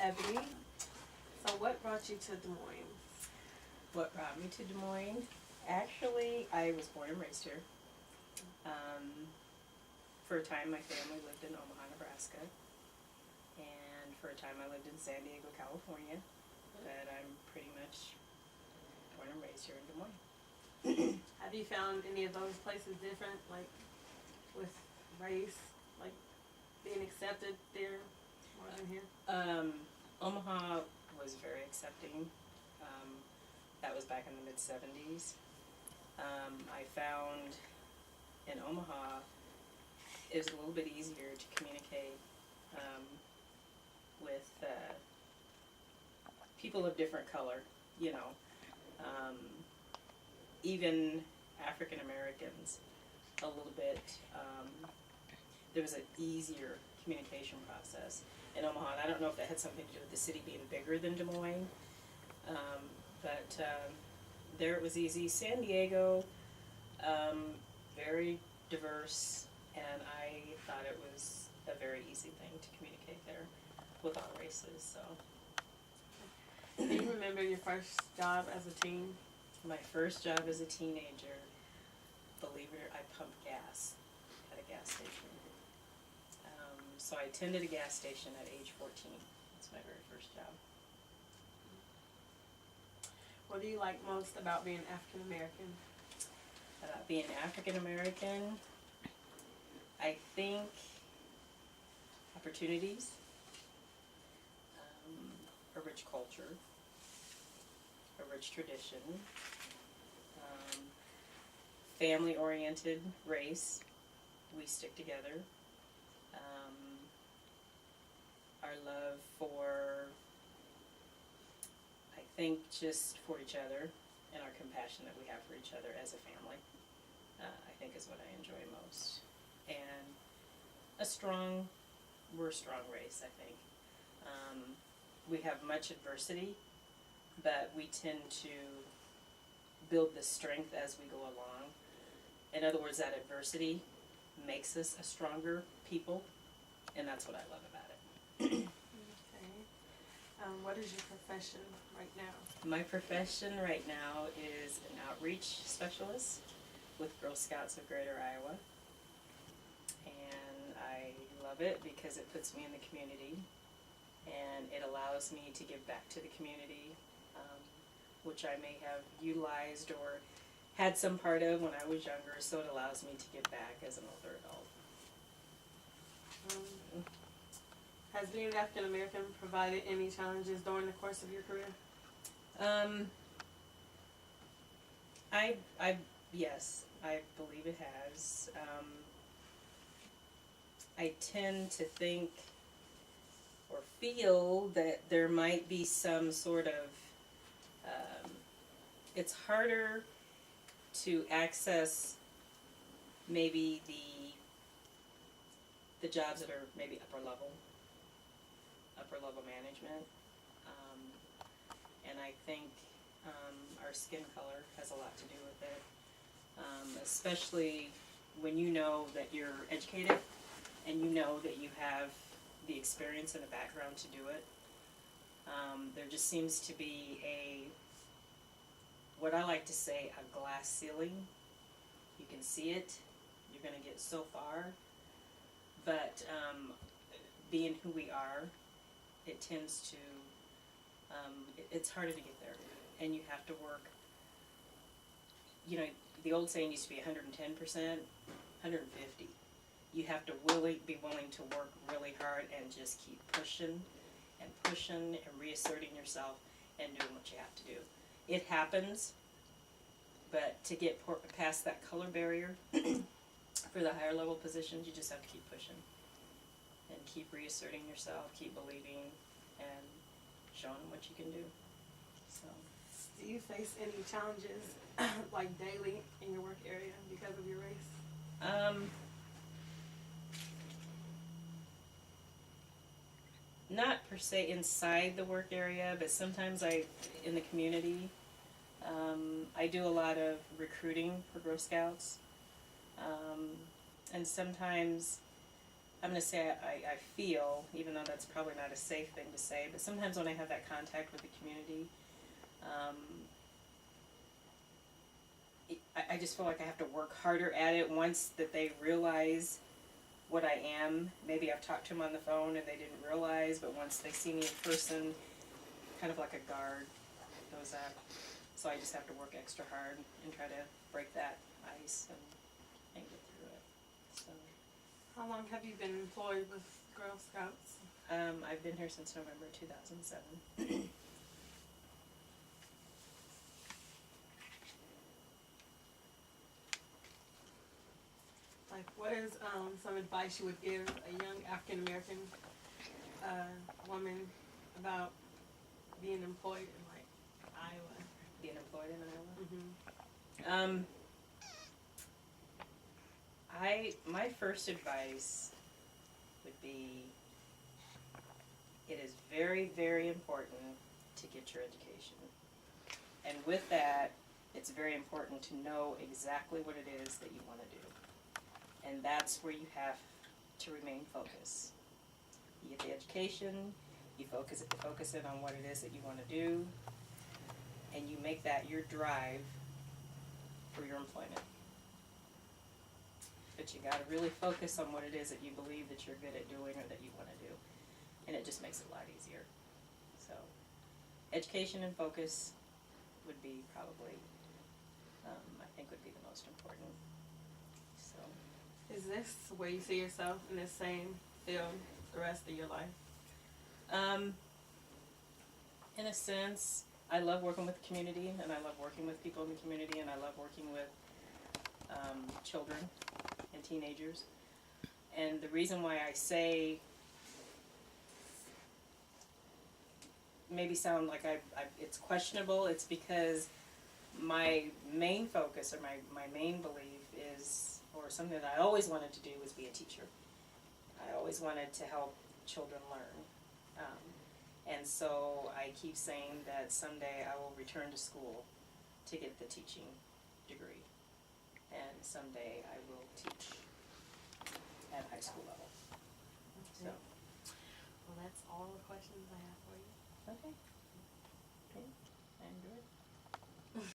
Ebony. So what brought you to Des Moines? What brought me to Des Moines? Actually, I was born and raised here. For a time, my family lived in Omaha, Nebraska. And for a time, I lived in San Diego, California. But I'm pretty much born and raised here in Des Moines. Have you found any of those places different, like with race, like being accepted there more than here? Omaha was very accepting. That was back in the mid-70s. I found in Omaha it was a little bit easier to communicate with people of different color, you know. Even African Americans, a little bit, there was an easier communication process in Omaha. And I don't know if that had something to do with the city being bigger than Des Moines, but there it was easy. San Diego, very diverse, and I thought it was a very easy thing to communicate there with all races. So, Do you remember your first job as a teen? my first job as a teenager, believe it or not, I pumped gas at a gas station. So I attended a gas station at age 14. That's my very first job. What do you like most about being African American? Being African American, I think opportunities, a rich culture, a rich tradition, family-oriented race. We stick together. Our love for, I think, just for each other, and our compassion that we have for each other as a family, I think is what I enjoy most. And we're a strong race, I think. We have much adversity, but we tend to build the strength as we go along. In other words, that adversity makes us a stronger people, and that's what I love about it. Okay. What is your profession right now? My profession right now is an outreach specialist with Girl Scouts of Greater Iowa. And I love it because it puts me in the community and it allows me to give back to the community, which I may have utilized or had some part of when I was younger, so it allows me to give back as an older adult. Has being African American provided any challenges during the course of your career? Yes, I believe it has. I tend to think or feel that there might be some sort of, it's harder to access maybe the jobs that are maybe upper level management, and I think our skin color has a lot to do with it, especially when you know that you're educated and you know that you have the experience and the background to do it. There just seems to be what I like to say, a glass ceiling. You can see it, you're going to get so far, but being who we are, it tends to, it's harder to get there, and you have to work. You know, the old saying used to be 110%, 150. You have to be willing to work really hard and just keep pushing and reasserting yourself and doing what you have to do. It happens, but to get past that color barrier for the higher level positions, you just have to keep pushing and keep reasserting yourself, keep believing, and showing them what you can do. So, do you face any challenges like daily in your work area because of your race? Not per se inside the work area, but sometimes in the community, I do a lot of recruiting for Girl Scouts, and sometimes I'm gonna say I feel, even though that's probably not a safe thing to say, but sometimes when I have that contact with the community, I just feel like I have to work harder at it once that they realize what I am. Maybe I've talked to them on the phone and they didn't realize, but once they see me in person, kind of like a guard goes up. So I just have to work extra hard and try to break that ice and get through it. So How long have you been employed with Girl Scouts? I've been here since November 2007. Like, what is some advice you would give a young African American woman about being employed in like Iowa? Being employed in Iowa. Mm-hmm. My first advice would be, it is very, very important to get your education. And with that, it's very important to know exactly what it is that you want to do. And that's where you have to remain focused. You get the education, you focus in on what it is that you want to do, and you make that your drive for your employment. But you gotta really focus on what it is that you believe that you're good at doing or that you want to do. And it just makes it a lot easier. So, education and focus would be probably, I think would be the most important. So. Is this where you see yourself in the same field the rest of your life? In a sense, I love working with the community, and I love working with people in the community, and I love working with children and teenagers. And the reason why I say, maybe sound like it's questionable, it's because my main focus or my main belief is, or something that I always wanted to do, was be a teacher. I always wanted to help children learn. And so I keep saying that someday I will return to school to get the teaching degree. And someday I will teach at high school level. So. Well, that's all the questions I have for you. Okay. Okay. I'm good.